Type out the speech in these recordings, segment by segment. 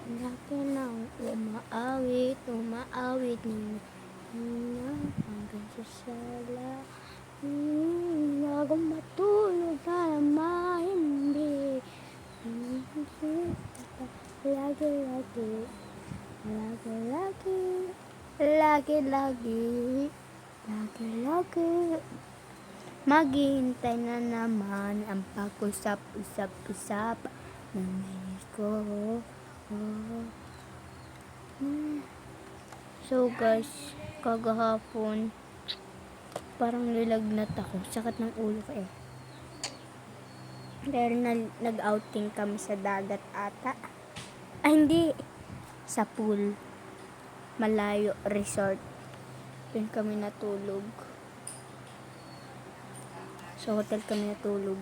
Laki ng umaawit ng hanggang sa sala. Bago matulog para mahimbi. Lagi maghihintay na naman ang pag-usap-usap ng minis ko. So guys, kagahapon parang nilagnat ako, sakit ng ulo ko eh. Dahil nag-outing kami sa dagat ata. Ay hindi, sa pool. Malayo resort. Doon kami natulog. Sa hotel kami natulog.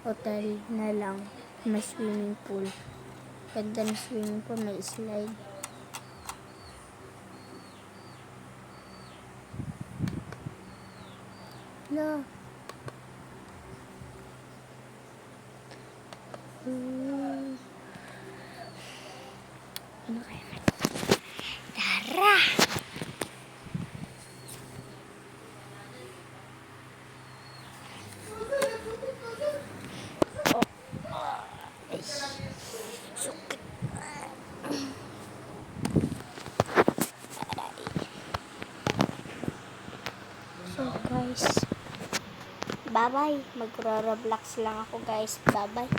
Hotel na lang. May swimming pool. Ganda ng swimming pool. May slide. No. Ano kaya? Tara! Sukit. So guys, bye-bye. Magro-roblox lang ako guys. Bye-bye.